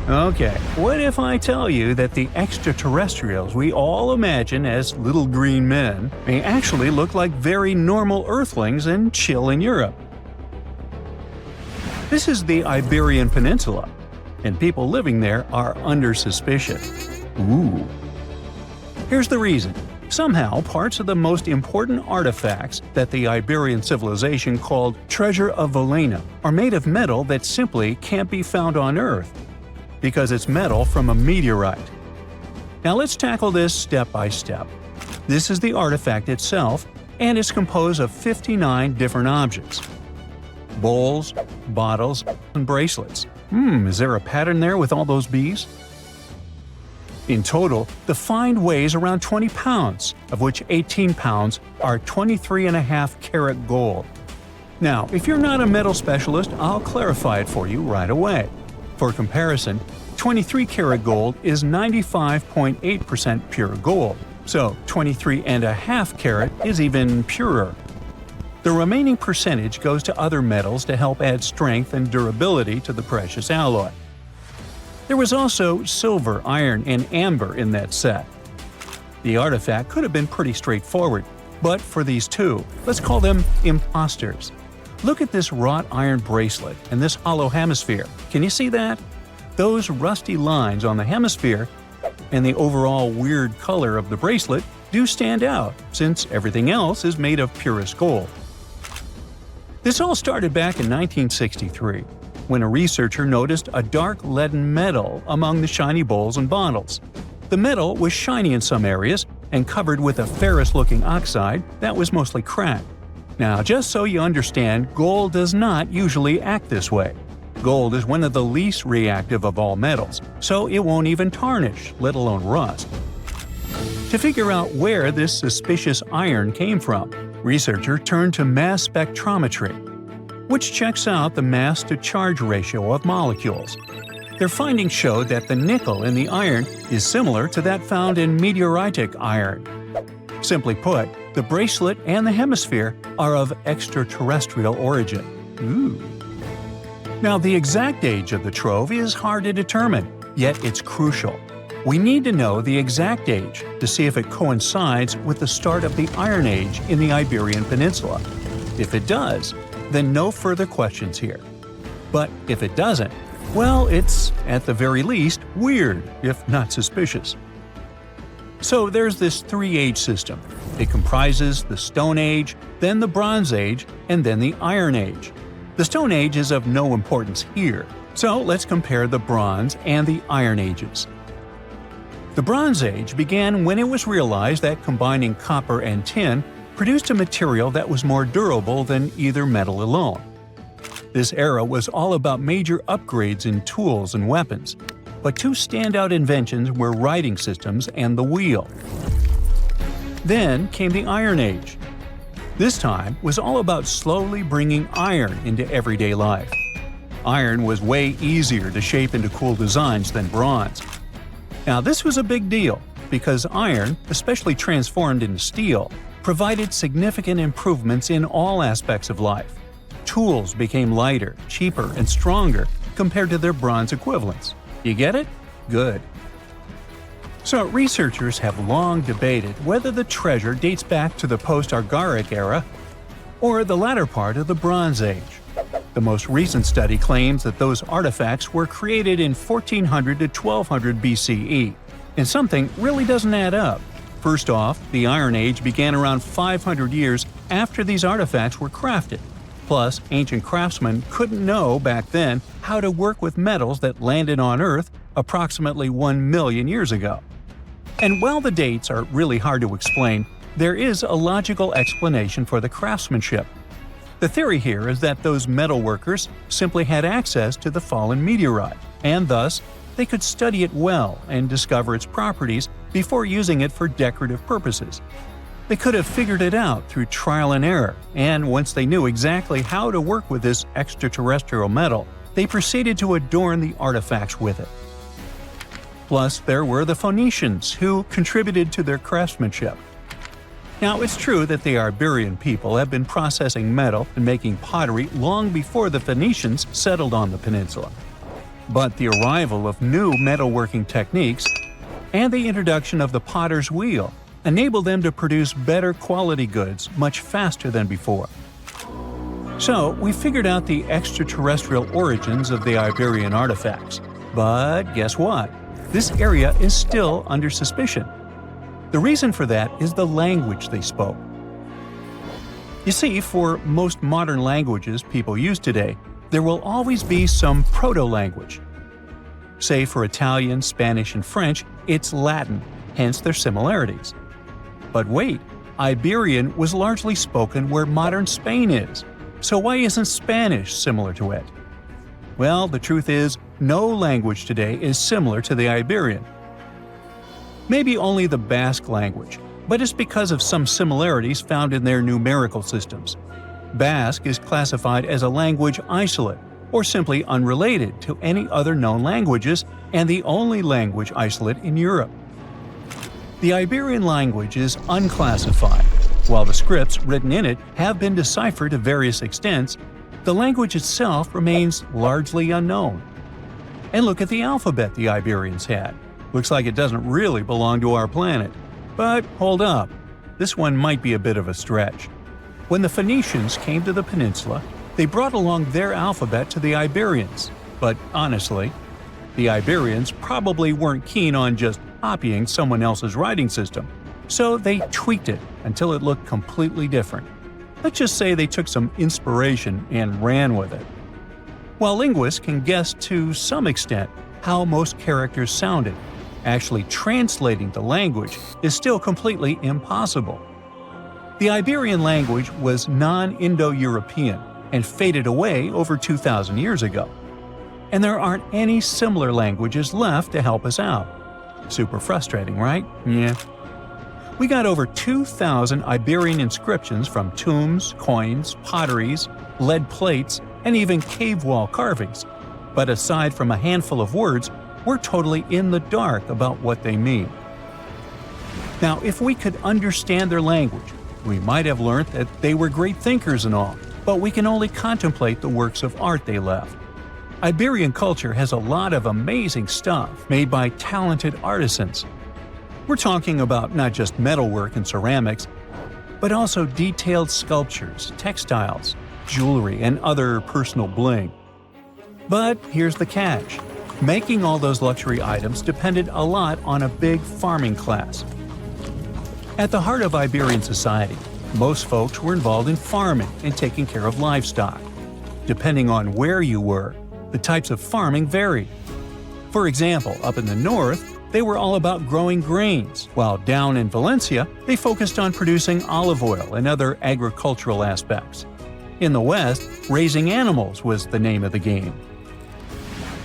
Okay, what if I tell you that the extraterrestrials we all imagine as little green men may actually look like very normal Earthlings and chill in Europe? This is the Iberian Peninsula, and people living there are under suspicion. Ooh. Here's the reason. Somehow, parts of the most important artifacts that the Iberian civilization called Treasure of Valena are made of metal that simply can't be found on Earth, because it's metal from a meteorite. Now let's tackle this step by step. This is the artifact itself, and it's composed of 59 different objects. Bowls, bottles, and bracelets. Is there a pattern there with all those bees? In total, the find weighs around 20 pounds, of which 18 pounds are 23.5 karat gold. Now, if you're not a metal specialist, I'll clarify it for you right away. For comparison, 23 karat gold is 95.8% pure gold, so 23.5 karat is even purer. The remaining percentage goes to other metals to help add strength and durability to the precious alloy. There was also silver, iron, and amber in that set. The artifact could have been pretty straightforward, but for these two, let's call them imposters. Look at this wrought iron bracelet and this hollow hemisphere. Can you see that? Those rusty lines on the hemisphere and the overall weird color of the bracelet do stand out, since everything else is made of purest gold. This all started back in 1963, when a researcher noticed a dark leaden metal among the shiny bowls and bottles. The metal was shiny in some areas and covered with a ferrous-looking oxide that was mostly cracked. Now, just so you understand, gold does not usually act this way. Gold is one of the least reactive of all metals, so it won't even tarnish, let alone rust. To figure out where this suspicious iron came from, researchers turned to mass spectrometry, which checks out the mass-to-charge ratio of molecules. Their findings showed that the nickel in the iron is similar to that found in meteoritic iron. Simply put, the bracelet and the hemisphere are of extraterrestrial origin. Ooh. Now, the exact age of the trove is hard to determine, yet it's crucial. We need to know the exact age to see if it coincides with the start of the Iron Age in the Iberian Peninsula. If it does, then no further questions here. But if it doesn't, well, it's, at the very least, weird, if not suspicious. So there's this three-age system. It comprises the Stone Age, then the Bronze Age, and then the Iron Age. The Stone Age is of no importance here, so let's compare the Bronze and the Iron Ages. The Bronze Age began when it was realized that combining copper and tin produced a material that was more durable than either metal alone. This era was all about major upgrades in tools and weapons, but two standout inventions were writing systems and the wheel. Then came the Iron Age. This time was all about slowly bringing iron into everyday life. Iron was way easier to shape into cool designs than bronze. Now, this was a big deal, because iron, especially transformed into steel, provided significant improvements in all aspects of life. Tools became lighter, cheaper, and stronger compared to their bronze equivalents. You get it? Good. So, researchers have long debated whether the treasure dates back to the post-Archaic era or the latter part of the Bronze Age. The most recent study claims that those artifacts were created in 1400 to 1200 BCE, and something really doesn't add up. First off, the Iron Age began around 500 years after these artifacts were crafted. Plus, ancient craftsmen couldn't know back then how to work with metals that landed on Earth approximately 1 million years ago. And while the dates are really hard to explain, there is a logical explanation for the craftsmanship. The theory here is that those metal workers simply had access to the fallen meteorite, and thus, they could study it well and discover its properties before using it for decorative purposes. They could have figured it out through trial and error, and once they knew exactly how to work with this extraterrestrial metal, they proceeded to adorn the artifacts with it. Plus, there were the Phoenicians, who contributed to their craftsmanship. Now, it's true that the Iberian people have been processing metal and making pottery long before the Phoenicians settled on the peninsula. But the arrival of new metalworking techniques and the introduction of the potter's wheel enabled them to produce better quality goods much faster than before. So, we figured out the extraterrestrial origins of the Iberian artifacts. But guess what? This area is still under suspicion. The reason for that is the language they spoke. You see, for most modern languages people use today, there will always be some proto-language. Say for Italian, Spanish, and French, it's Latin, hence their similarities. But wait, Iberian was largely spoken where modern Spain is. So why isn't Spanish similar to it? Well, the truth is, no language today is similar to the Iberian. Maybe only the Basque language, but it's because of some similarities found in their numerical systems. Basque is classified as a language isolate, or simply unrelated to any other known languages, and the only language isolate in Europe. The Iberian language is unclassified. While the scripts written in it have been deciphered to various extents, the language itself remains largely unknown. And look at the alphabet the Iberians had. Looks like it doesn't really belong to our planet. But hold up, this one might be a bit of a stretch. When the Phoenicians came to the peninsula, they brought along their alphabet to the Iberians. But honestly, the Iberians probably weren't keen on just copying someone else's writing system, so they tweaked it until it looked completely different. Let's just say they took some inspiration and ran with it. While linguists can guess to some extent how most characters sounded, actually translating the language is still completely impossible. The Iberian language was non-Indo-European and faded away over 2,000 years ago. And there aren't any similar languages left to help us out. Super frustrating, right? Yeah. We got over 2,000 Iberian inscriptions from tombs, coins, potteries, lead plates, and even cave wall carvings. But aside from a handful of words, we're totally in the dark about what they mean. Now, if we could understand their language, we might have learned that they were great thinkers and all, but we can only contemplate the works of art they left. Iberian culture has a lot of amazing stuff made by talented artisans. We're talking about not just metalwork and ceramics, but also detailed sculptures, textiles, jewelry, and other personal bling. But here's the catch. Making all those luxury items depended a lot on a big farming class. At the heart of Iberian society, most folks were involved in farming and taking care of livestock. Depending on where you were, the types of farming varied. For example, up in the north, they were all about growing grains, while down in Valencia, they focused on producing olive oil and other agricultural aspects. In the west, raising animals was the name of the game.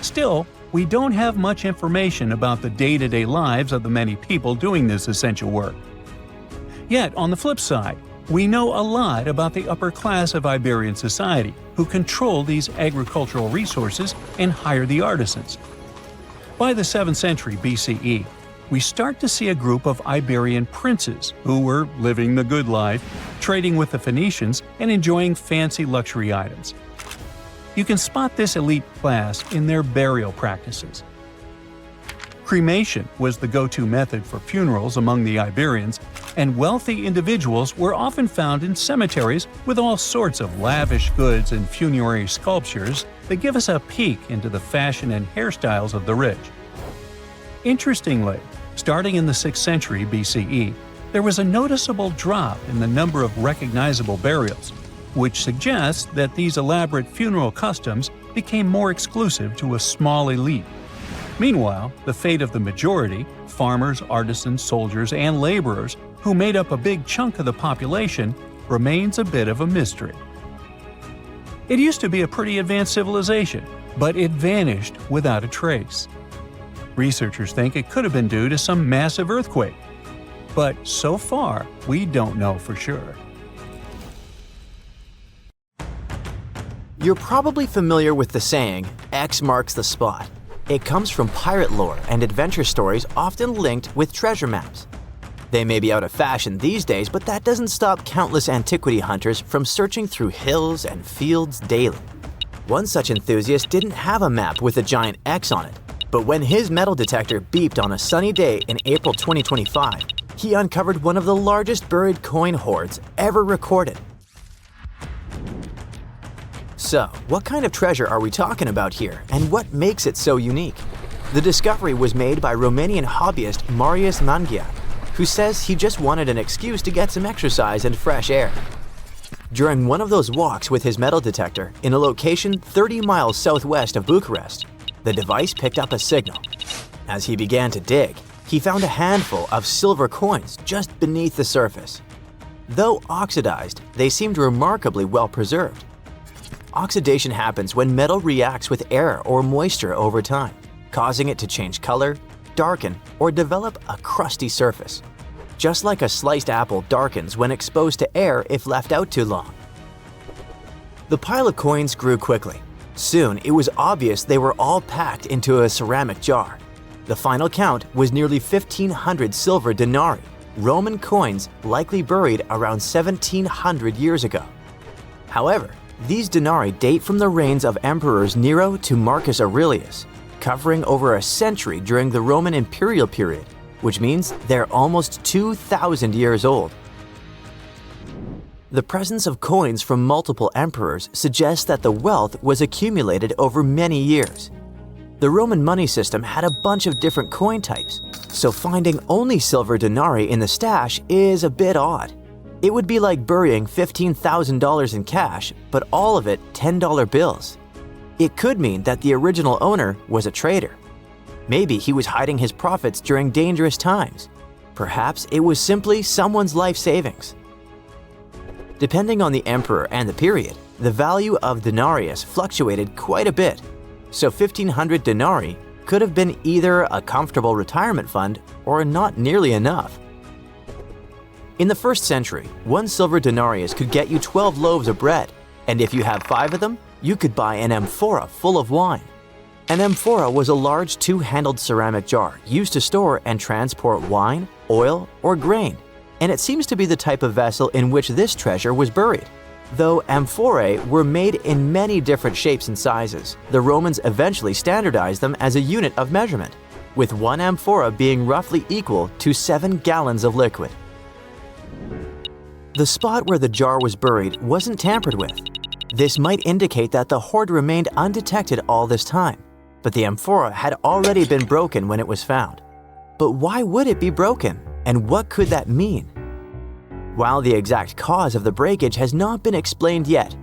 Still, we don't have much information about the day-to-day lives of the many people doing this essential work. Yet, on the flip side, we know a lot about the upper class of Iberian society, who control these agricultural resources and hire the artisans. By the 7th century BCE, we start to see a group of Iberian princes who were living the good life, trading with the Phoenicians and enjoying fancy luxury items. You can spot this elite class in their burial practices. Cremation was the go-to method for funerals among the Iberians, and wealthy individuals were often found in cemeteries with all sorts of lavish goods and funerary sculptures that give us a peek into the fashion and hairstyles of the rich. Interestingly, starting in the 6th century BCE, there was a noticeable drop in the number of recognizable burials, which suggests that these elaborate funeral customs became more exclusive to a small elite. Meanwhile, the fate of the majority, farmers, artisans, soldiers, and laborers, who made up a big chunk of the population, remains a bit of a mystery. It used to be a pretty advanced civilization, but it vanished without a trace. Researchers think it could have been due to some massive earthquake. But so far, we don't know for sure. You're probably familiar with the saying, X marks the spot. It comes from pirate lore and adventure stories often linked with treasure maps. They may be out of fashion these days, but that doesn't stop countless antiquity hunters from searching through hills and fields daily. One such enthusiast didn't have a map with a giant X on it, but when his metal detector beeped on a sunny day in April 2025, he uncovered one of the largest buried coin hoards ever recorded. So, what kind of treasure are we talking about here, and what makes it so unique? The discovery was made by Romanian hobbyist Marius Mangiac, who says he just wanted an excuse to get some exercise and fresh air. During one of those walks with his metal detector in a location 30 miles southwest of Bucharest, the device picked up a signal. As he began to dig, he found a handful of silver coins just beneath the surface. Though oxidized, they seemed remarkably well preserved. Oxidation happens when metal reacts with air or moisture over time, causing it to change color, darken, or develop a crusty surface. Just like a sliced apple darkens when exposed to air if left out too long. The pile of coins grew quickly. Soon, it was obvious they were all packed into a ceramic jar. The final count was nearly 1,500 silver denarii, Roman coins likely buried around 1,700 years ago. However, these denarii date from the reigns of emperors Nero to Marcus Aurelius, covering over a century during the Roman imperial period, which means they're almost 2,000 years old. The presence of coins from multiple emperors suggests that the wealth was accumulated over many years. The Roman money system had a bunch of different coin types, so finding only silver denarii in the stash is a bit odd. It would be like burying $15,000 in cash, but all of it $10 bills. It could mean that the original owner was a trader. Maybe he was hiding his profits during dangerous times. Perhaps it was simply someone's life savings. Depending on the emperor and the period, the value of denarius fluctuated quite a bit, so 1,500 denarii could have been either a comfortable retirement fund or not nearly enough. In the 1st century, one silver denarius could get you 12 loaves of bread, and if you have 5 of them, you could buy an amphora full of wine. An amphora was a large 2-handled ceramic jar used to store and transport wine, oil, or grain, and it seems to be the type of vessel in which this treasure was buried. Though amphorae were made in many different shapes and sizes, the Romans eventually standardized them as a unit of measurement, with one amphora being roughly equal to 7 gallons of liquid. The spot where the jar was buried wasn't tampered with. This might indicate that the hoard remained undetected all this time, but the amphora had already been broken when it was found. But why would it be broken, and what could that mean? While the exact cause of the breakage has not been explained yet,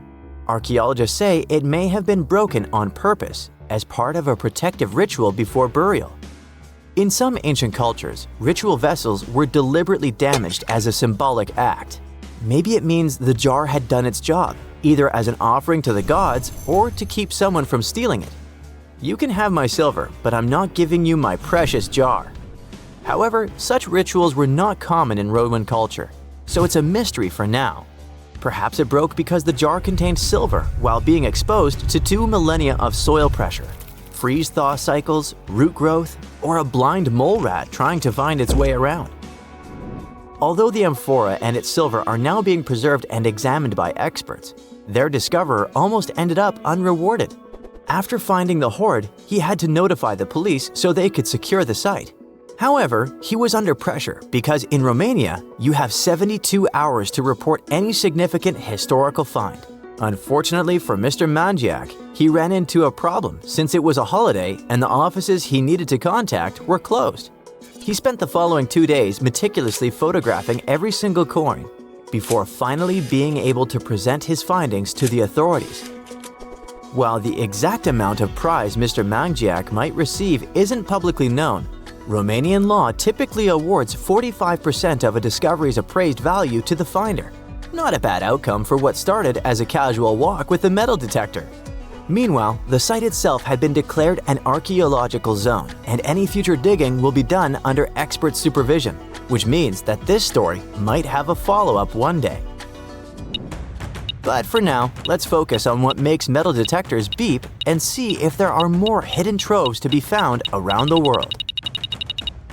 archaeologists say it may have been broken on purpose as part of a protective ritual before burial. In some ancient cultures, ritual vessels were deliberately damaged as a symbolic act. Maybe it means the jar had done its job, either as an offering to the gods or to keep someone from stealing it. You can have my silver, but I'm not giving you my precious jar. However, such rituals were not common in Roman culture, so it's a mystery for now. Perhaps it broke because the jar contained silver while being exposed to 2 millennia of soil pressure, freeze-thaw cycles, root growth, or a blind mole rat trying to find its way around. Although the amphora and its silver are now being preserved and examined by experts, their discoverer almost ended up unrewarded. After finding the hoard, he had to notify the police so they could secure the site. However, he was under pressure because in Romania, you have 72 hours to report any significant historical find. Unfortunately for Mr. Mangiac, he ran into a problem since it was a holiday and the offices he needed to contact were closed. He spent the following 2 days meticulously photographing every single coin before finally being able to present his findings to the authorities. While the exact amount of prize Mr. Mangiac might receive isn't publicly known, Romanian law typically awards 45% of a discovery's appraised value to the finder. Not a bad outcome for what started as a casual walk with a metal detector. Meanwhile, the site itself had been declared an archaeological zone, and any future digging will be done under expert supervision, which means that this story might have a follow-up one day. But for now, let's focus on what makes metal detectors beep and see if there are more hidden troves to be found around the world.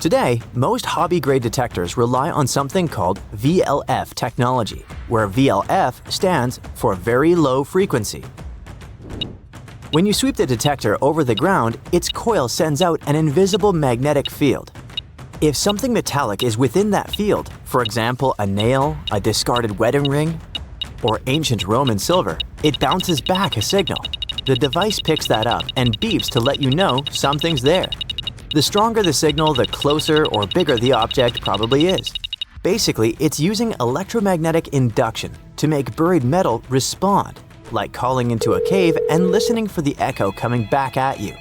Today, most hobby-grade detectors rely on something called VLF technology, where VLF stands for very low frequency. When you sweep the detector over the ground, its coil sends out an invisible magnetic field. If something metallic is within that field, for example a nail, a discarded wedding ring, or ancient Roman silver, it bounces back a signal. The device picks that up and beeps to let you know something's there. The stronger the signal, the closer or bigger the object probably is. Basically, it's using electromagnetic induction to make buried metal respond, like calling into a cave and listening for the echo coming back at you.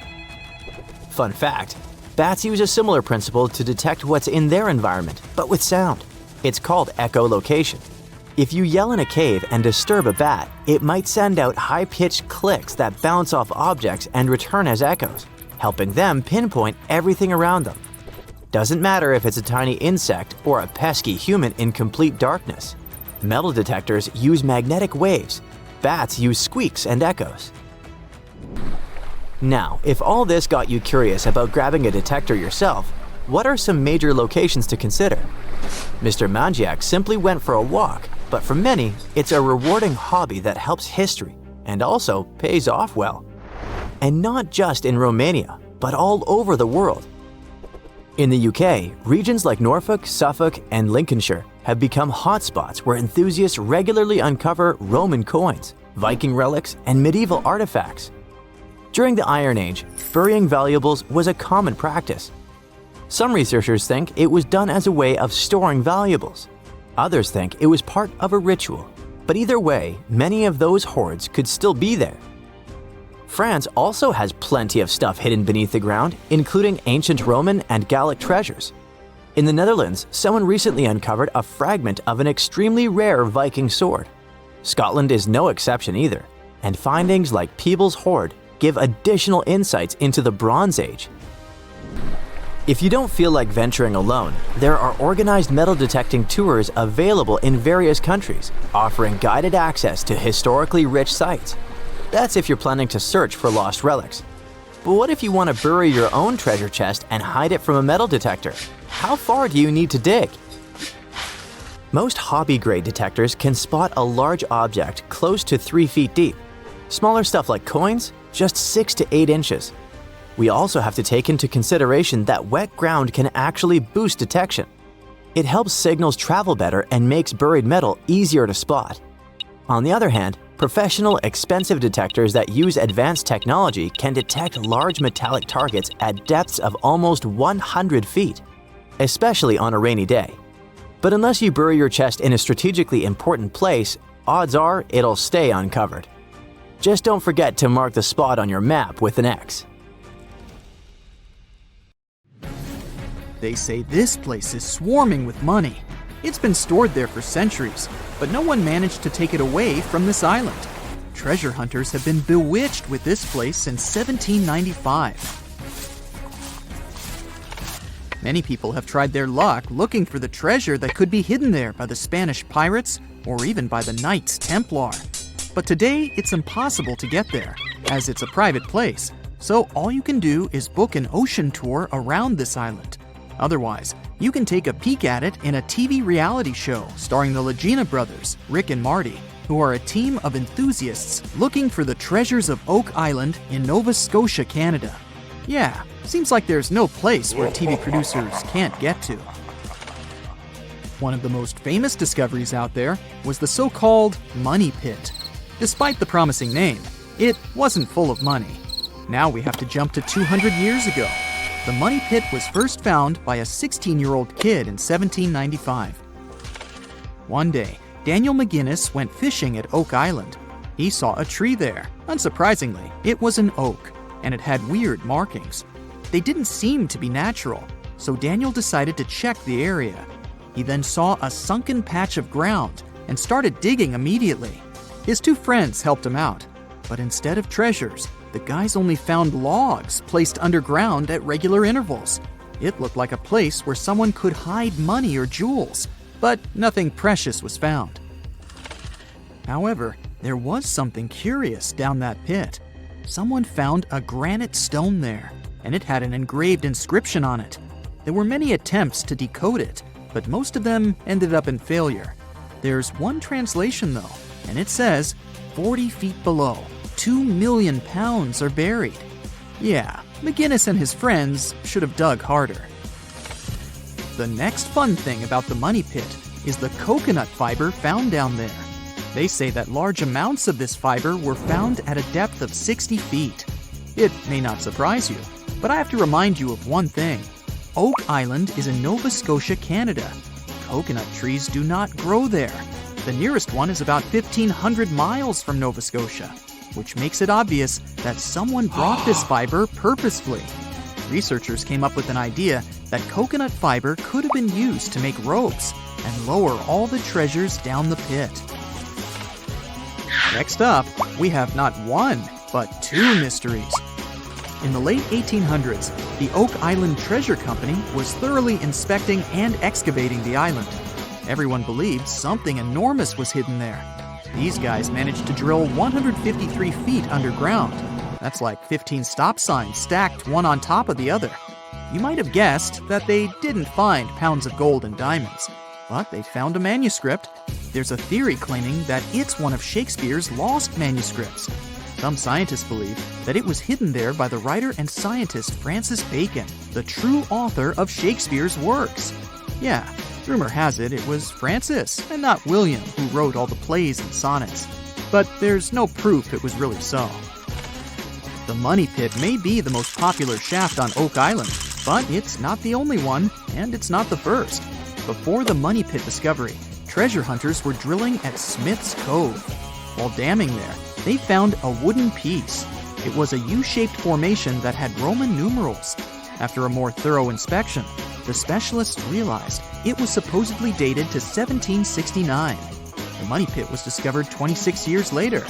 Fun fact, bats use a similar principle to detect what's in their environment, but with sound. It's called echolocation. If you yell in a cave and disturb a bat, it might send out high-pitched clicks that bounce off objects and return as echoes, helping them pinpoint everything around them. Doesn't matter if it's a tiny insect or a pesky human in complete darkness. Metal detectors use magnetic waves. Bats use squeaks and echoes. Now, if all this got you curious about grabbing a detector yourself, what are some major locations to consider? Mr. Mangiak simply went for a walk, but for many, it's a rewarding hobby that helps history and also pays off well. And not just in Romania, but all over the world. In the UK, regions like Norfolk, Suffolk, and Lincolnshire have become hotspots where enthusiasts regularly uncover Roman coins, Viking relics, and medieval artifacts. During the Iron Age, burying valuables was a common practice. Some researchers think it was done as a way of storing valuables. Others think it was part of a ritual. But either way, many of those hoards could still be there. France also has plenty of stuff hidden beneath the ground, including ancient Roman and Gallic treasures. In the Netherlands, someone recently uncovered a fragment of an extremely rare Viking sword. Scotland is no exception either, and findings like Peebles' hoard give additional insights into the Bronze Age. If you don't feel like venturing alone, there are organized metal detecting tours available in various countries, offering guided access to historically rich sites. That's if you're planning to search for lost relics. But what if you want to bury your own treasure chest and hide it from a metal detector? How far do you need to dig? Most hobby-grade detectors can spot a large object close to 3 feet deep. Smaller stuff like coins, just 6 to 8 inches. We also have to take into consideration that wet ground can actually boost detection. It helps signals travel better and makes buried metal easier to spot. On the other hand, professional, expensive detectors that use advanced technology can detect large metallic targets at depths of almost 100 feet, especially on a rainy day. But unless you bury your chest in a strategically important place, odds are it'll stay uncovered. Just don't forget to mark the spot on your map with an X. They say this place is swarming with money. It's been stored there for centuries, but no one managed to take it away from this island. Treasure hunters have been bewitched with this place since 1795. Many people have tried their luck looking for the treasure that could be hidden there by the Spanish pirates or even by the Knights Templar. But today, it's impossible to get there, as it's a private place, so all you can do is book an ocean tour around this island. Otherwise, you can take a peek at it in a TV reality show starring the Legina brothers, Rick and Marty, who are a team of enthusiasts looking for the treasures of Oak Island in Nova Scotia, Canada. Yeah, seems like there's no place where TV producers can't get to. One of the most famous discoveries out there was the so-called Money Pit. Despite the promising name, it wasn't full of money. Now we have to jump to 200 years ago. The Money Pit was first found by a 16-year-old kid in 1795. One day, Daniel McGinnis went fishing at Oak Island. He saw a tree there. Unsurprisingly, it was an oak, and it had weird markings. They didn't seem to be natural, so Daniel decided to check the area. He then saw a sunken patch of ground and started digging immediately. His two friends helped him out, but instead of treasures, the guys only found logs placed underground at regular intervals. It looked like a place where someone could hide money or jewels, but nothing precious was found. However, there was something curious down that pit. Someone found a granite stone there, and it had an engraved inscription on it. There were many attempts to decode it, but most of them ended up in failure. There's one translation though, and it says, 40 feet below, 2 million pounds are buried. Yeah, McGinnis and his friends should have dug harder. The next fun thing about the money pit is the coconut fiber found down there. They say that large amounts of this fiber were found at a depth of 60 feet. It may not surprise you, but I have to remind you of one thing. Oak Island is in Nova Scotia, Canada. Coconut trees do not grow there. The nearest one is about 1,500 miles from Nova Scotia, which makes it obvious that someone brought this fiber purposefully. Researchers came up with an idea that coconut fiber could have been used to make ropes and lower all the treasures down the pit. Next up, we have not one, but two mysteries. In the late 1800s, the Oak Island Treasure Company was thoroughly inspecting and excavating the island. Everyone believed something enormous was hidden there. These guys managed to drill 153 feet underground. That's like 15 stop signs stacked one on top of the other. You might have guessed that they didn't find pounds of gold and diamonds, but they found a manuscript. There's a theory claiming that it's one of Shakespeare's lost manuscripts. Some scientists believe that it was hidden there by the writer and scientist Francis Bacon, the true author of Shakespeare's works. Yeah, rumor has it was Francis and not William who wrote all the plays and sonnets. But there's no proof it was really so. The Money Pit may be the most popular shaft on Oak Island, but it's not the only one, and it's not the first. Before the Money Pit discovery, treasure hunters were drilling at Smith's Cove. While damming there, they found a wooden piece. It was a U-shaped formation that had Roman numerals. After a more thorough inspection, the specialists realized it was supposedly dated to 1769. The Money Pit was discovered 26 years later.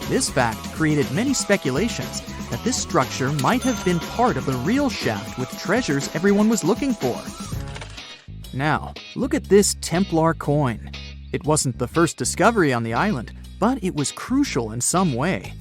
This fact created many speculations that this structure might have been part of the real shaft with treasures everyone was looking for. Now, look at this Templar coin. It wasn't the first discovery on the island, but it was crucial in some way.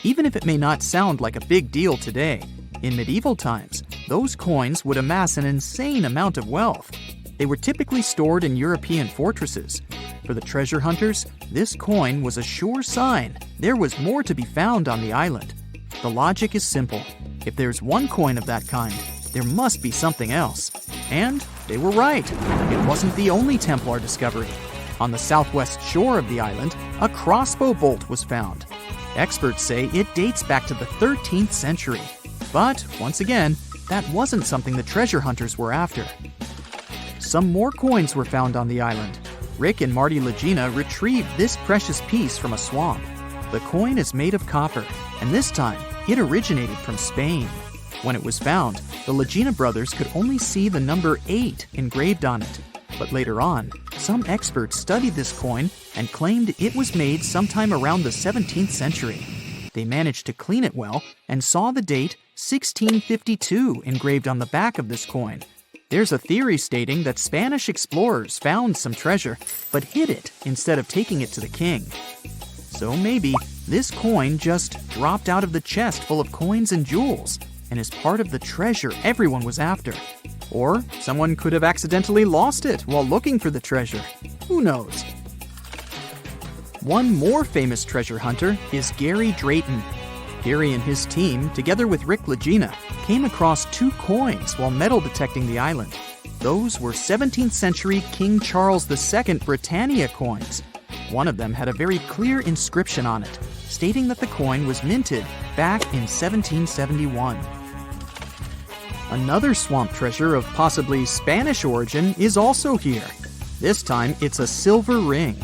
Even if it may not sound like a big deal today, in medieval times, those coins would amass an insane amount of wealth. They were typically stored in European fortresses. For the treasure hunters, this coin was a sure sign there was more to be found on the island. The logic is simple. If there's one coin of that kind, there must be something else. And they were right. It wasn't the only Templar discovery. On the southwest shore of the island, a crossbow bolt was found. Experts say it dates back to the 13th century. But, once again, that wasn't something the treasure hunters were after. Some more coins were found on the island. Rick and Marty Legina retrieved this precious piece from a swamp. The coin is made of copper, and this time, it originated from Spain. When it was found, the Legina brothers could only see the number 8 engraved on it. But later on, some experts studied this coin and claimed it was made sometime around the 17th century. They managed to clean it well and saw the date 1652 engraved on the back of this coin. There's a theory stating that Spanish explorers found some treasure but hid it instead of taking it to the king. So maybe this coin just dropped out of the chest full of coins and jewels and is part of the treasure everyone was after. Or someone could have accidentally lost it while looking for the treasure. Who knows? One more famous treasure hunter is Gary Drayton. Gary and his team, together with Rick Legina, came across 2 coins while metal detecting the island. Those were 17th century King Charles II Britannia coins. One of them had a very clear inscription on it, stating that the coin was minted back in 1771. Another swamp treasure of possibly Spanish origin is also here. This time, it's a silver ring.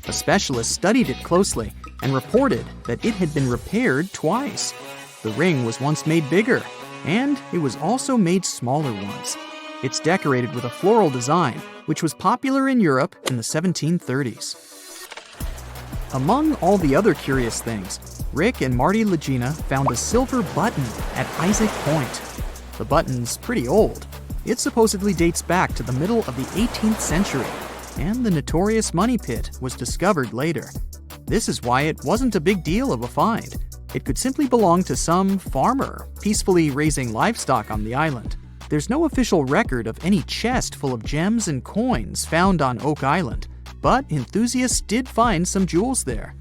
A specialist studied it closely and reported that it had been repaired twice. The ring was once made bigger, and it was also made smaller once. It's decorated with a floral design, which was popular in Europe in the 1730s. Among all the other curious things, Rick and Marty Legina found a silver button at Isaac Point. The button's pretty old. It supposedly dates back to the middle of the 18th century, and the notorious Money Pit was discovered later. This is why it wasn't a big deal of a find. It could simply belong to some farmer peacefully raising livestock on the island. There's no official record of any chest full of gems and coins found on Oak Island, but enthusiasts did find some jewels there.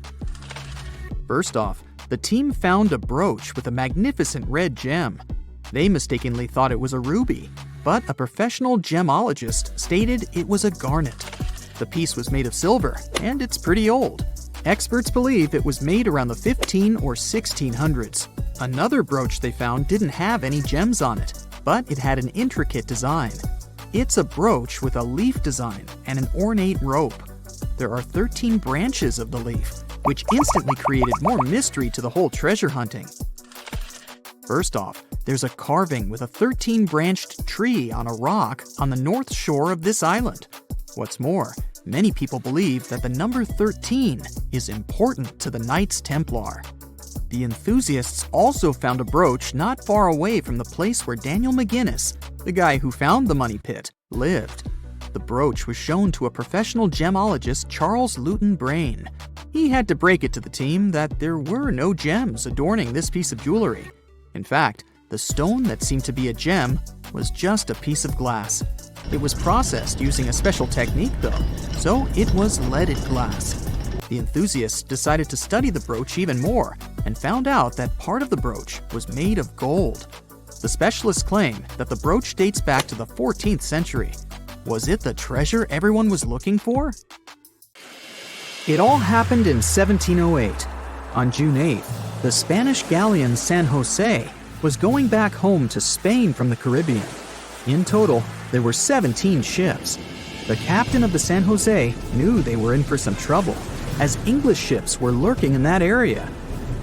First off, the team found a brooch with a magnificent red gem. They mistakenly thought it was a ruby, but a professional gemologist stated it was a garnet. The piece was made of silver, and it's pretty old. Experts believe it was made around the 15 or 1600s. Another brooch they found didn't have any gems on it, but it had an intricate design. It's a brooch with a leaf design and an ornate rope. There are 13 branches of the leaf, which instantly created more mystery to the whole treasure hunting. First off, there's a carving with a 13-branched tree on a rock on the north shore of this island. What's more, many people believe that the number 13 is important to the Knights Templar. The enthusiasts also found a brooch not far away from the place where Daniel McGinnis, the guy who found the money pit, lived. The brooch was shown to a professional gemologist, Charles Luton Brain. He had to break it to the team that there were no gems adorning this piece of jewelry. In fact, the stone that seemed to be a gem was just a piece of glass. It was processed using a special technique though, so it was leaded glass. The enthusiasts decided to study the brooch even more and found out that part of the brooch was made of gold. The specialists claim that the brooch dates back to the 14th century. Was it the treasure everyone was looking for? It all happened in 1708. On June 8th, the Spanish galleon San Jose was going back home to Spain from the Caribbean. In total, there were 17 ships. The captain of the San Jose knew they were in for some trouble, as English ships were lurking in that area.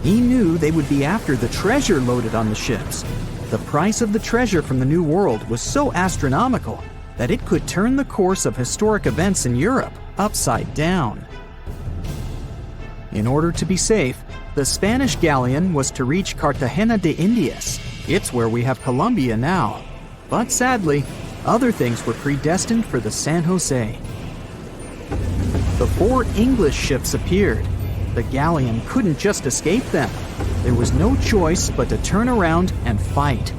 He knew they would be after the treasure loaded on the ships. The price of the treasure from the New World was so astronomical that it could turn the course of historic events in Europe upside down. In order to be safe, the Spanish galleon was to reach Cartagena de Indias. It's where we have Colombia now. But sadly, other things were predestined for the San Jose. The 4 English ships appeared. The galleon couldn't just escape them. There was no choice but to turn around and fight.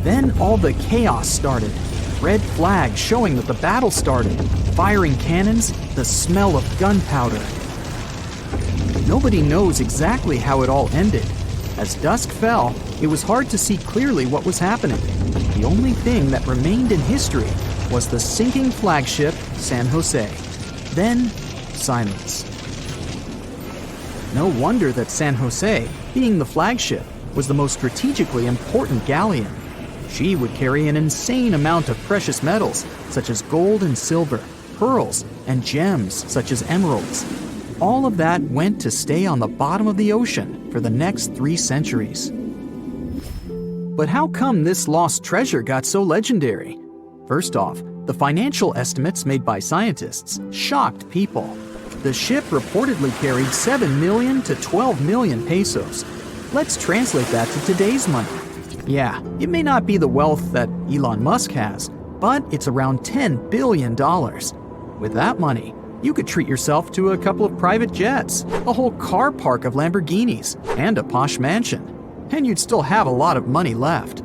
Then all the chaos started. Red flags showing that the battle started. Firing cannons, the smell of gunpowder. Nobody knows exactly how it all ended. As dusk fell, it was hard to see clearly what was happening. The only thing that remained in history was the sinking flagship San Jose. Then, silence. No wonder that San Jose, being the flagship, was the most strategically important galleon. She would carry an insane amount of precious metals, such as gold and silver, pearls, and gems, such as emeralds. All of that went to stay on the bottom of the ocean for the next 3 centuries. But how come this lost treasure got so legendary? First off, the financial estimates made by scientists shocked people. The ship reportedly carried 7 million to 12 million pesos. Let's translate that to today's money. Yeah, it may not be the wealth that Elon Musk has, but it's around $10 billion. With that money, you could treat yourself to a couple of private jets, a whole car park of Lamborghinis, and a posh mansion. And you'd still have a lot of money left.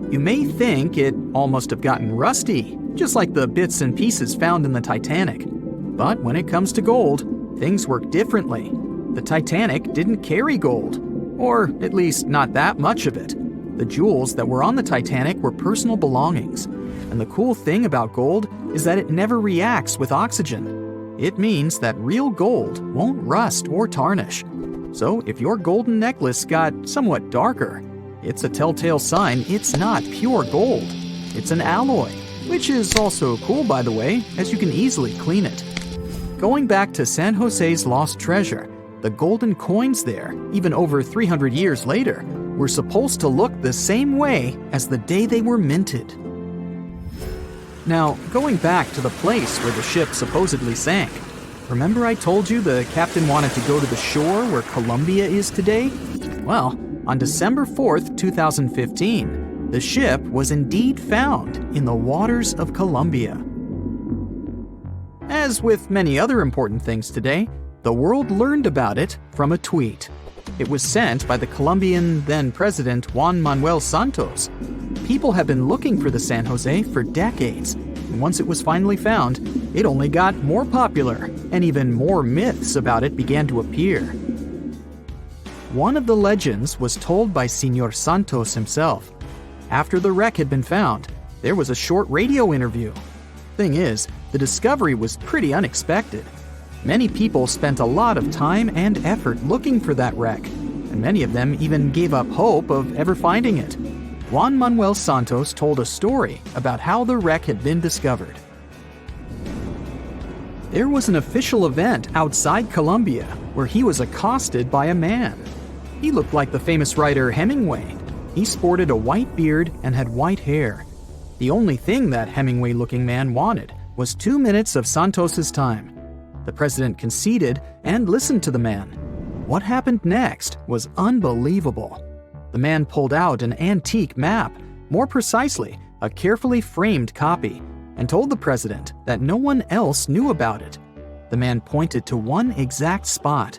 You may think it all must have gotten rusty, just like the bits and pieces found in the Titanic. But when it comes to gold, things work differently. The Titanic didn't carry gold, or at least not that much of it. The jewels that were on the Titanic were personal belongings. And the cool thing about gold is that it never reacts with oxygen. It means that real gold won't rust or tarnish. So if your golden necklace got somewhat darker, it's a telltale sign it's not pure gold. It's an alloy, which is also cool, by the way, as you can easily clean it. Going back to San Jose's lost treasure, the golden coins there, even over 300 years later, were supposed to look the same way as the day they were minted. Now, going back to the place where the ship supposedly sank, remember I told you the captain wanted to go to the shore where Colombia is today? Well, on December 4th, 2015, the ship was indeed found in the waters of Colombia. As with many other important things today, the world learned about it from a tweet. It was sent by the Colombian then-president Juan Manuel Santos. People have been looking for the San Jose for decades, and once it was finally found, it only got more popular, and even more myths about it began to appear. one of the legends was told by Señor Santos himself. After the wreck had been found, there was a short radio interview. Thing is, the discovery was pretty unexpected. Many people spent a lot of time and effort looking for that wreck, and many of them even gave up hope of ever finding it. Juan Manuel Santos told a story about how the wreck had been discovered. There was an official event outside Colombia where he was accosted by a man. He looked like the famous writer Hemingway. He sported a white beard and had white hair. The only thing that Hemingway-looking man wanted was 2 minutes of Santos's time. The president conceded and listened to the man. What happened next was unbelievable. The man pulled out an antique map, more precisely, a carefully framed copy, and told the president that no one else knew about it. The man pointed to one exact spot.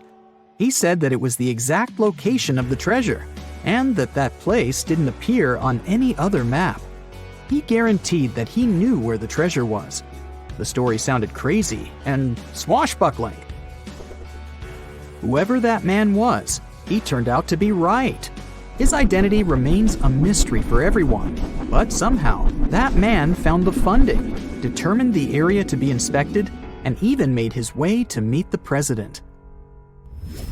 He said that it was the exact location of the treasure, and that that place didn't appear on any other map. He guaranteed that he knew where the treasure was. The story sounded crazy and swashbuckling. Whoever that man was, he turned out to be right. His identity remains a mystery for everyone, but somehow that man found the funding, determined the area to be inspected, and even made his way to meet the president.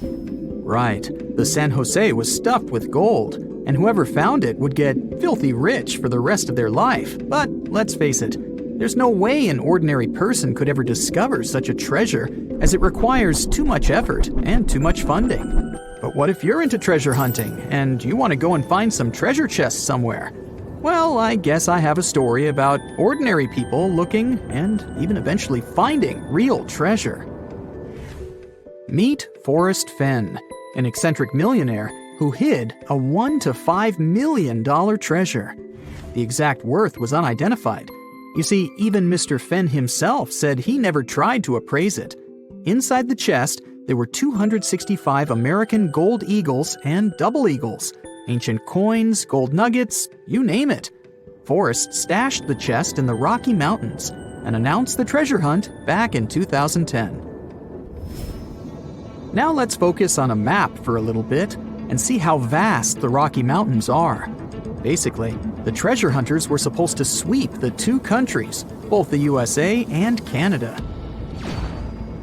Right, the San Jose was stuffed with gold, and whoever found it would get filthy rich for the rest of their life. But let's face it, there's no way an ordinary person could ever discover such a treasure, as it requires too much effort and too much funding. But what if you're into treasure hunting, and you want to go and find some treasure chests somewhere? Well, I guess I have a story about ordinary people looking and even eventually finding real treasure. Meet Forrest Fenn, an eccentric millionaire who hid a $1 to $5 million treasure. The exact worth was unidentified. You see, even Mr. Fenn himself said he never tried to appraise it. Inside the chest, there were 265 American gold eagles and double eagles, ancient coins, gold nuggets, you name it. Forrest stashed the chest in the Rocky Mountains and announced the treasure hunt back in 2010. Now let's focus on a map for a little bit and see how vast the Rocky Mountains are. Basically, the treasure hunters were supposed to sweep the two countries, both the USA and Canada.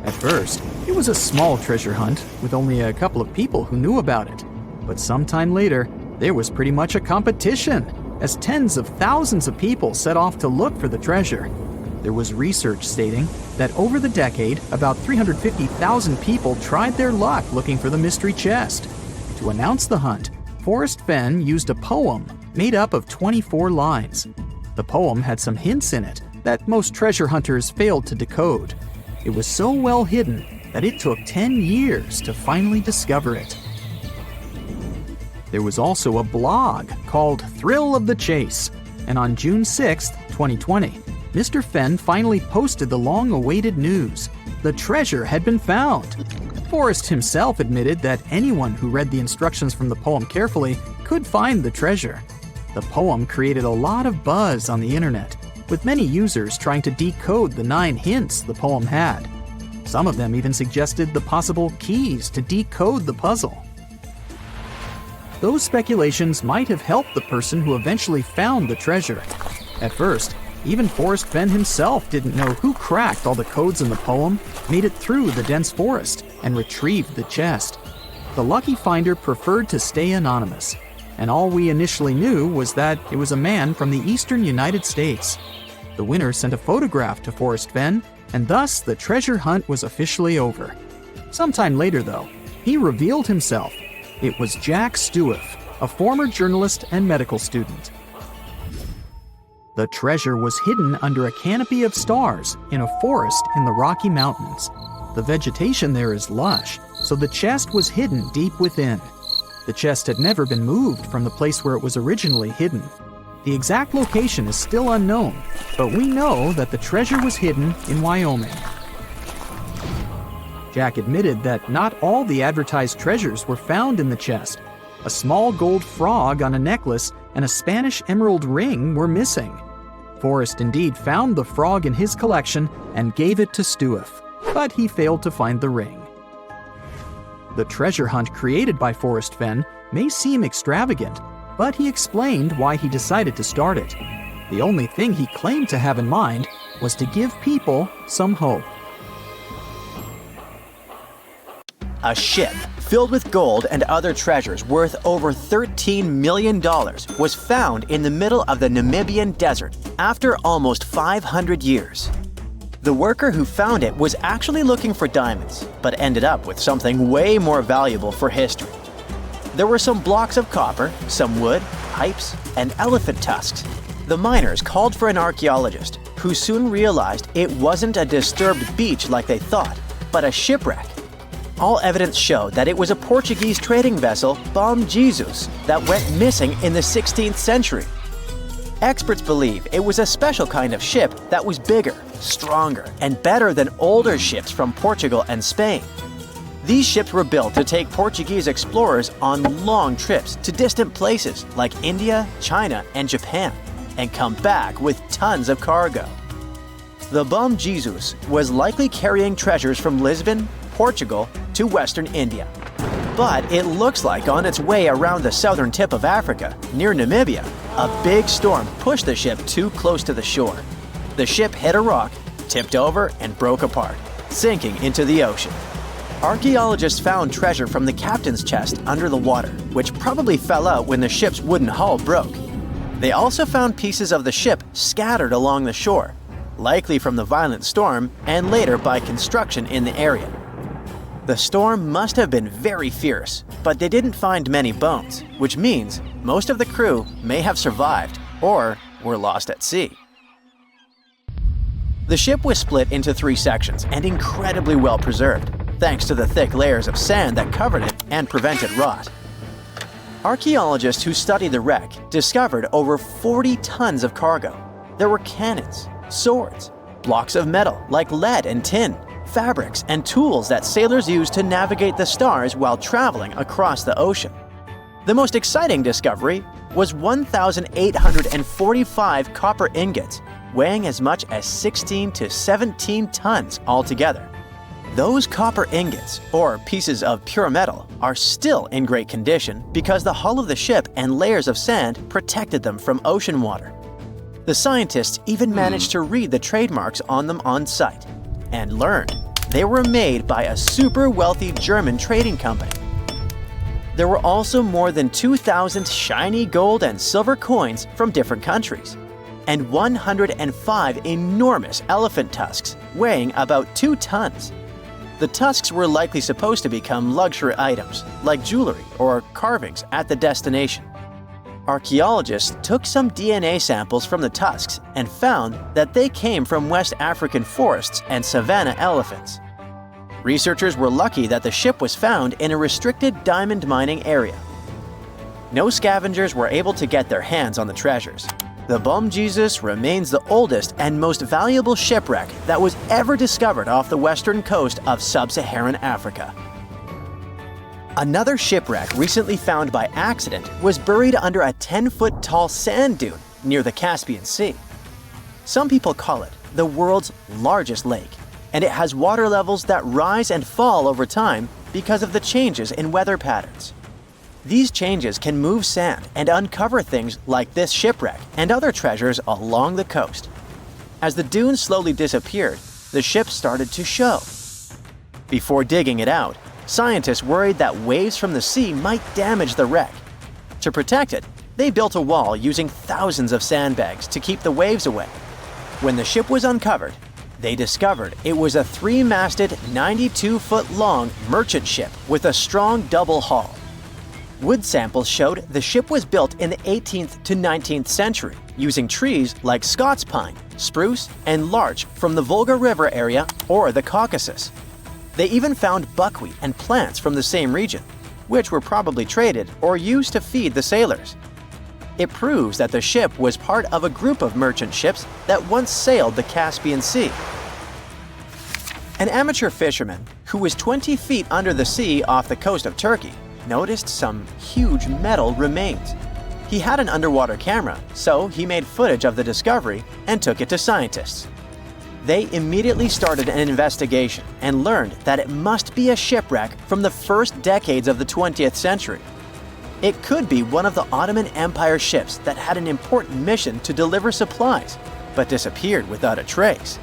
At first, it was a small treasure hunt with only a couple of people who knew about it. But sometime later, there was pretty much a competition, as tens of thousands of people set off to look for the treasure. There was research stating that over the decade, about 350,000 people tried their luck looking for the mystery chest. To announce the hunt, Forrest Fenn used a poem made up of 24 lines. The poem had some hints in it that most treasure hunters failed to decode. It was so well hidden that it took 10 years to finally discover it. There was also a blog called Thrill of the Chase, and on June 6, 2020, Mr. Fenn finally posted the long-awaited news. The treasure had been found. Forrest himself admitted that anyone who read the instructions from the poem carefully could find the treasure. The poem created a lot of buzz on the internet, with many users trying to decode the 9 hints the poem had. Some of them even suggested the possible keys to decode the puzzle. Those speculations might have helped the person who eventually found the treasure. At first, even Forrest Fenn himself didn't know who cracked all the codes in the poem, made it through the dense forest, and retrieved the chest. The lucky finder preferred to stay anonymous, and all we initially knew was that it was a man from the eastern United States. The winner sent a photograph to Forrest Fenn, and thus the treasure hunt was officially over. Sometime later, though, he revealed himself. It was Jack Stewart, a former journalist and medical student. The treasure was hidden under a canopy of stars in a forest in the Rocky Mountains. The vegetation there is lush, so the chest was hidden deep within. The chest had never been moved from the place where it was originally hidden. The exact location is still unknown, but we know that the treasure was hidden in Wyoming. Jack admitted that not all the advertised treasures were found in the chest. A small gold frog on a necklace and a Spanish emerald ring were missing. Forrest indeed found the frog in his collection and gave it to Stewart, but he failed to find the ring. The treasure hunt created by Forrest Fenn may seem extravagant, but he explained why he decided to start it. The only thing he claimed to have in mind was to give people some hope. A ship filled with gold and other treasures worth over $13 million was found in the middle of the Namibian desert after almost 500 years. The worker who found it was actually looking for diamonds, but ended up with something way more valuable for history. There were some blocks of copper, some wood, pipes, and elephant tusks. The miners called for an archaeologist, who soon realized it wasn't a disturbed beach like they thought, but a shipwreck. All evidence showed that it was a Portuguese trading vessel, Bom Jesus, that went missing in the 16th century. Experts believe it was a special kind of ship that was bigger, stronger, and better than older ships from Portugal and Spain. These ships were built to take Portuguese explorers on long trips to distant places like India, China, and Japan, and come back with tons of cargo. The Bom Jesus was likely carrying treasures from Lisbon, Portugal, to Western India. But it looks like on its way around the southern tip of Africa, near Namibia, a big storm pushed the ship too close to the shore. The ship hit a rock, tipped over, and broke apart, sinking into the ocean. Archaeologists found treasure from the captain's chest under the water, which probably fell out when the ship's wooden hull broke. They also found pieces of the ship scattered along the shore, likely from the violent storm and later by construction in the area. The storm must have been very fierce, but they didn't find many bones, which means most of the crew may have survived or were lost at sea. The ship was split into 3 sections and incredibly well preserved, thanks to the thick layers of sand that covered it and prevented rot. Archaeologists who studied the wreck discovered over 40 tons of cargo. There were cannons, swords, blocks of metal like lead and tin, fabrics, and tools that sailors used to navigate the stars while traveling across the ocean. The most exciting discovery was 1,845 copper ingots, weighing as much as 16 to 17 tons altogether. Those copper ingots, or pieces of pure metal, are still in great condition because the hull of the ship and layers of sand protected them from ocean water. The scientists even managed to read the trademarks on them on site and learned they were made by a super wealthy German trading company. There were also more than 2,000 shiny gold and silver coins from different countries, and 105 enormous elephant tusks weighing about 2 tons. The tusks were likely supposed to become luxury items, like jewelry or carvings at the destination. Archaeologists took some DNA samples from the tusks and found that they came from West African forests and savanna elephants. Researchers were lucky that the ship was found in a restricted diamond mining area. No scavengers were able to get their hands on the treasures. The Bom Jesus remains the oldest and most valuable shipwreck that was ever discovered off the western coast of sub-Saharan Africa. Another shipwreck recently found by accident was buried under a 10-foot tall sand dune near the Caspian Sea. Some people call it the world's largest lake, and it has water levels that rise and fall over time because of the changes in weather patterns. These changes can move sand and uncover things like this shipwreck and other treasures along the coast. As the dune slowly disappeared, the ship started to show. Before digging it out, scientists worried that waves from the sea might damage the wreck. To protect it, they built a wall using thousands of sandbags to keep the waves away. When the ship was uncovered, they discovered it was a 3-masted, 92-foot-long merchant ship with a strong double hull. Wood samples showed the ship was built in the 18th to 19th century using trees like Scots pine, spruce, and larch from the Volga River area or the Caucasus. They even found buckwheat and plants from the same region, which were probably traded or used to feed the sailors. It proves that the ship was part of a group of merchant ships that once sailed the Caspian Sea. An amateur fisherman who was 20 feet under the sea off the coast of Turkey noticed some huge metal remains. He had an underwater camera, so he made footage of the discovery and took it to scientists. They immediately started an investigation and learned that it must be a shipwreck from the first decades of the 20th century. It could be one of the Ottoman Empire ships that had an important mission to deliver supplies, but disappeared without a trace.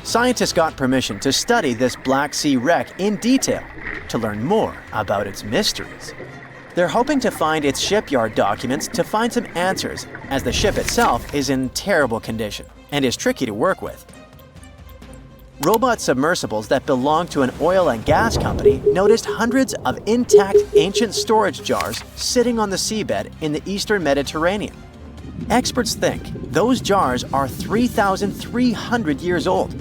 Scientists got permission to study this Black Sea wreck in detail to learn more about its mysteries. They're hoping to find its shipyard documents to find some answers, as the ship itself is in terrible condition and is tricky to work with. Robot submersibles that belong to an oil and gas company noticed hundreds of intact ancient storage jars sitting on the seabed in the eastern Mediterranean. Experts think those jars are 3,300 years old.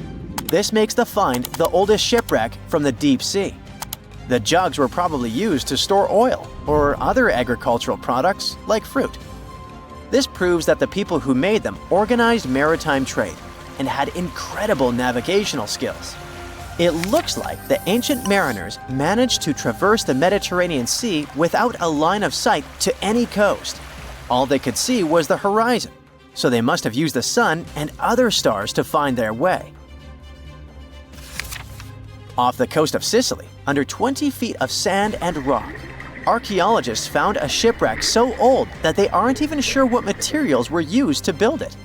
This makes the find the oldest shipwreck from the deep sea. The jugs were probably used to store oil or other agricultural products like fruit. This proves that the people who made them organized maritime trade and had incredible navigational skills. It looks like the ancient mariners managed to traverse the Mediterranean Sea without a line of sight to any coast. All they could see was the horizon, so they must have used the sun and other stars to find their way. Off the coast of Sicily, under 20 feet of sand and rock, archaeologists found a shipwreck so old that they aren't even sure what materials were used to build it.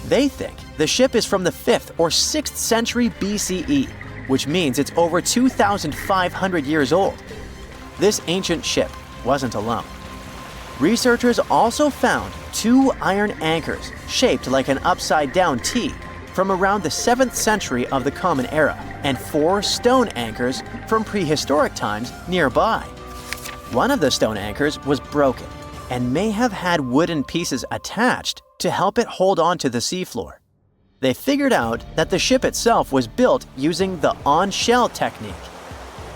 They think the ship is from the 5th or 6th century BCE, which means it's over 2,500 years old. This ancient ship wasn't alone. Researchers also found 2 iron anchors shaped like an upside-down T from around the 7th century of the Common Era, and 4 stone anchors from prehistoric times nearby. One of the stone anchors was broken and may have had wooden pieces attached to help it hold on to the seafloor. They figured out that the ship itself was built using the on-shell technique.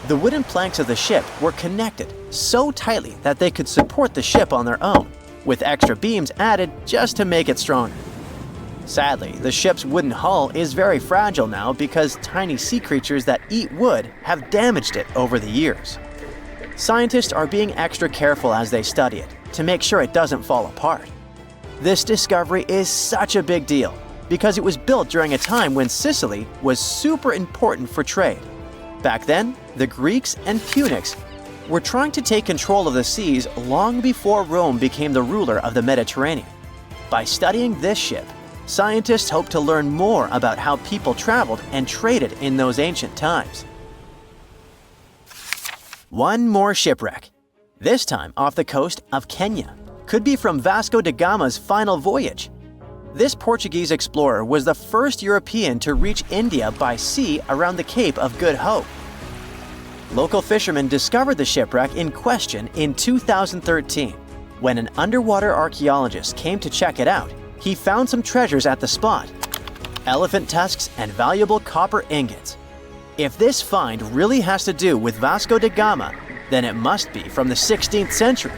The wooden planks of the ship were connected so tightly that they could support the ship on their own, with extra beams added just to make it stronger. Sadly, the ship's wooden hull is very fragile now because tiny sea creatures that eat wood have damaged it over the years. Scientists are being extra careful as they study it to make sure it doesn't fall apart. This discovery is such a big deal because it was built during a time when Sicily was super important for trade. Back then, the Greeks and Punics were trying to take control of the seas long before Rome became the ruler of the Mediterranean. By studying this ship, scientists hope to learn more about how people traveled and traded in those ancient times. One more shipwreck, this time off the coast of Kenya. Could be from Vasco da Gama's final voyage. This Portuguese explorer was the first European to reach India by sea around the Cape of Good Hope. Local fishermen discovered the shipwreck in question in 2013. When an underwater archaeologist came to check it out, he found some treasures at the spot: elephant tusks and valuable copper ingots. If this find really has to do with Vasco da Gama, then it must be from the 16th century.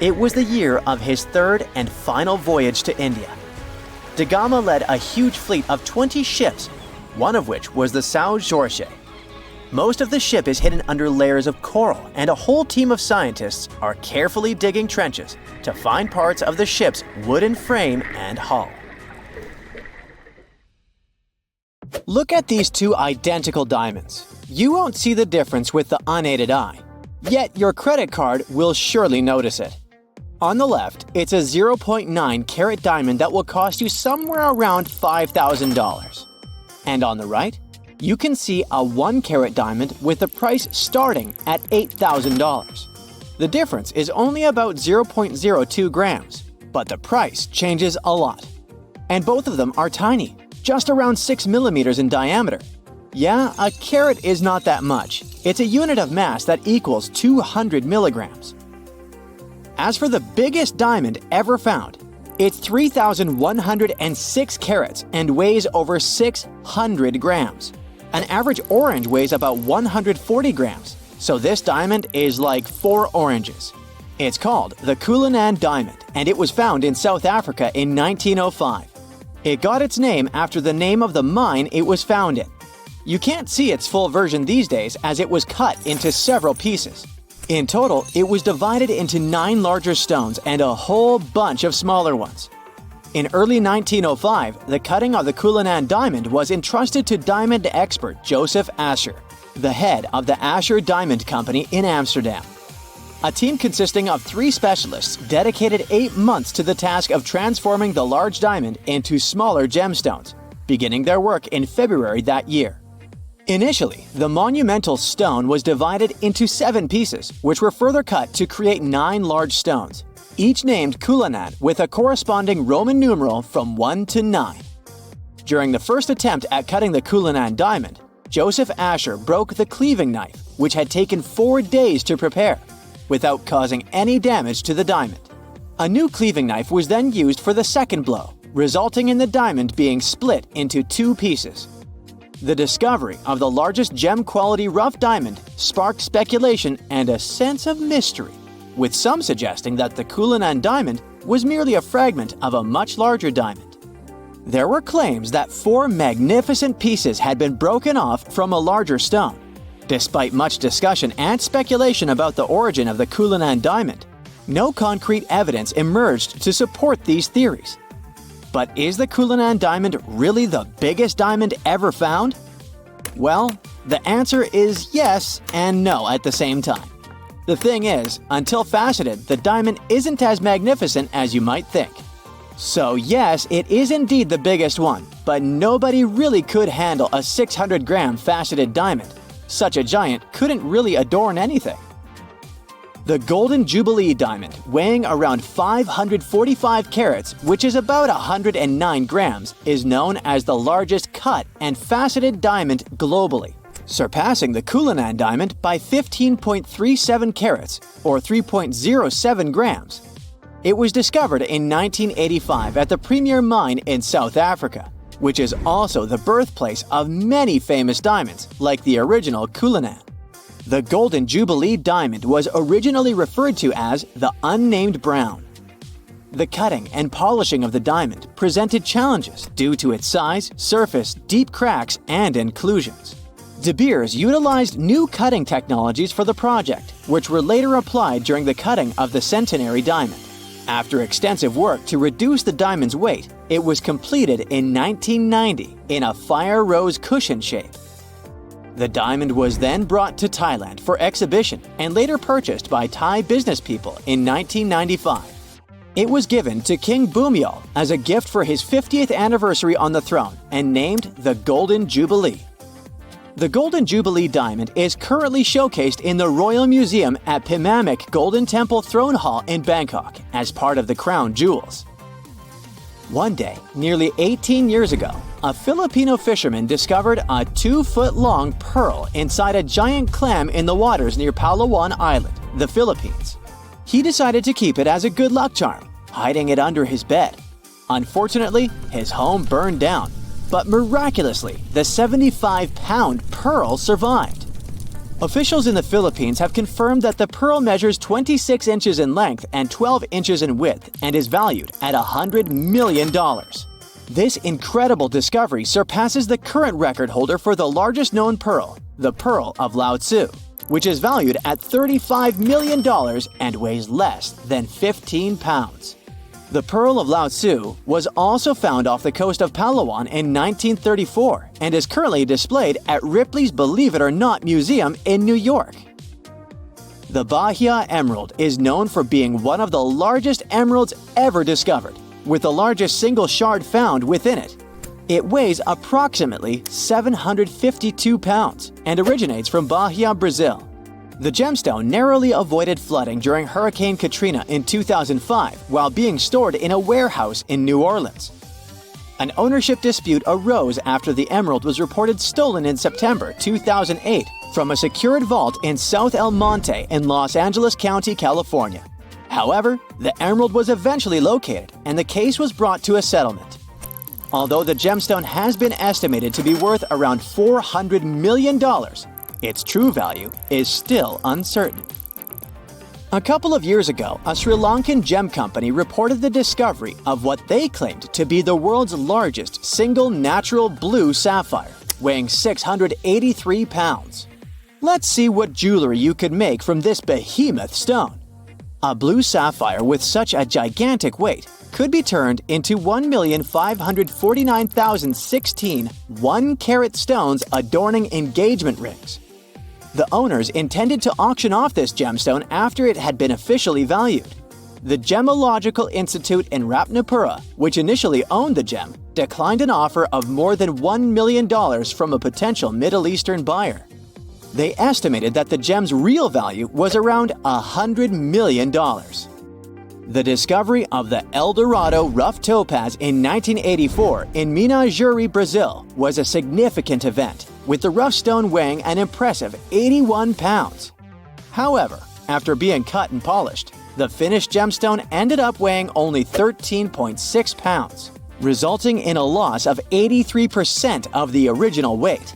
It was the year of his 3rd and final voyage to India. Da Gama led a huge fleet of 20 ships, one of which was the São Jorge. Most of the ship is hidden under layers of coral, and a whole team of scientists are carefully digging trenches to find parts of the ship's wooden frame and hull. Look at these 2 identical diamonds. You won't see the difference with the unaided eye, yet your credit card will surely notice it. On the left, it's a 0.9 carat diamond that will cost you somewhere around $5,000. And on the right, you can see a 1 carat diamond with the price starting at $8,000. The difference is only about 0.02 grams, but the price changes a lot. And both of them are tiny, just around 6 millimeters in diameter. Yeah, a carat is not that much. It's a unit of mass that equals 200 milligrams. As for the biggest diamond ever found, it's 3,106 carats and weighs over 600 grams. An average orange weighs about 140 grams, so this diamond is like 4 oranges. It's called the Cullinan diamond, and it was found in South Africa in 1905. It got its name after the name of the mine it was found in. You can't see its full version these days as it was cut into several pieces. In total, it was divided into 9 larger stones and a whole bunch of smaller ones. In early 1905, the cutting of the Cullinan diamond was entrusted to diamond expert Joseph Asher, the head of the Asher Diamond Company in Amsterdam. A team consisting of 3 specialists dedicated 8 months to the task of transforming the large diamond into smaller gemstones, beginning their work in February that year. Initially, the monumental stone was divided into 7 pieces, which were further cut to create 9 large stones, each named Cullinan with a corresponding Roman numeral from 1 to 9. During the first attempt at cutting the Cullinan diamond, Joseph Asher broke the cleaving knife, which had taken 4 days to prepare, without causing any damage to the diamond. A new cleaving knife was then used for the second blow, resulting in the diamond being split into 2 pieces. The discovery of the largest gem-quality rough diamond sparked speculation and a sense of mystery, with some suggesting that the Cullinan diamond was merely a fragment of a much larger diamond. There were claims that 4 magnificent pieces had been broken off from a larger stone. Despite much discussion and speculation about the origin of the Cullinan diamond, no concrete evidence emerged to support these theories. But is the Cullinan diamond really the biggest diamond ever found? Well, the answer is yes and no at the same time. The thing is, until faceted, the diamond isn't as magnificent as you might think. So yes, it is indeed the biggest one, but nobody really could handle a 600-gram faceted diamond. Such a giant couldn't really adorn anything. The Golden Jubilee diamond, weighing around 545 carats, which is about 109 grams, is known as the largest cut and faceted diamond globally, surpassing the Cullinan diamond by 15.37 carats, or 3.07 grams. It was discovered in 1985 at the Premier Mine in South Africa, which is also the birthplace of many famous diamonds, like the original Cullinan. The Golden Jubilee diamond was originally referred to as the Unnamed Brown. The cutting and polishing of the diamond presented challenges due to its size, surface, deep cracks, and inclusions. De Beers utilized new cutting technologies for the project, which were later applied during the cutting of the Centenary diamond. After extensive work to reduce the diamond's weight, it was completed in 1990 in a fire rose cushion shape. The diamond was then brought to Thailand for exhibition and later purchased by Thai business people in 1995. It was given to King Bhumibol as a gift for his 50th anniversary on the throne and named the Golden Jubilee. The Golden Jubilee diamond is currently showcased in the Royal Museum at Phimmamak Golden Temple Throne Hall in Bangkok as part of the crown jewels. One day, nearly 18 years ago, a Filipino fisherman discovered a 2-foot-long pearl inside a giant clam in the waters near Palawan Island, the Philippines. He decided to keep it as a good luck charm, hiding it under his bed. Unfortunately, his home burned down, but miraculously, the 75-pound pearl survived. Officials in the Philippines have confirmed that the pearl measures 26 inches in length and 12 inches in width and is valued at $100 million. This incredible discovery surpasses the current record holder for the largest known pearl, the Pearl of Lao Tzu, which is valued at $35 million and weighs less than 15 pounds. The Pearl of Lao Tzu was also found off the coast of Palawan in 1934 and is currently displayed at Ripley's Believe It or Not Museum in New York. The Bahia Emerald is known for being one of the largest emeralds ever discovered, with the largest single shard found within it. It weighs approximately 752 pounds and originates from Bahia, Brazil. The gemstone narrowly avoided flooding during Hurricane Katrina in 2005 while being stored in a warehouse in New Orleans. An ownership dispute arose after the emerald was reported stolen in September 2008 from a secured vault in South El Monte in Los Angeles County, California. However, the emerald was eventually located and the case was brought to a settlement. Although the gemstone has been estimated to be worth around $400 million, its true value is still uncertain. A couple of years ago, a Sri Lankan gem company reported the discovery of what they claimed to be the world's largest single natural blue sapphire, weighing 683 pounds. Let's see what jewelry you could make from this behemoth stone. A blue sapphire with such a gigantic weight could be turned into 1,549,016 1-carat stones adorning engagement rings. The owners intended to auction off this gemstone after it had been officially valued. The Gemological Institute in Ratnapura, which initially owned the gem, declined an offer of more than $1 million from a potential Middle Eastern buyer. They estimated that the gem's real value was around $100 million. The discovery of the El Dorado rough topaz in 1984 in Minas Gerais, Brazil, was a significant event, with the rough stone weighing an impressive 81 pounds. However, after being cut and polished, the finished gemstone ended up weighing only 13.6 pounds, resulting in a loss of 83% of the original weight.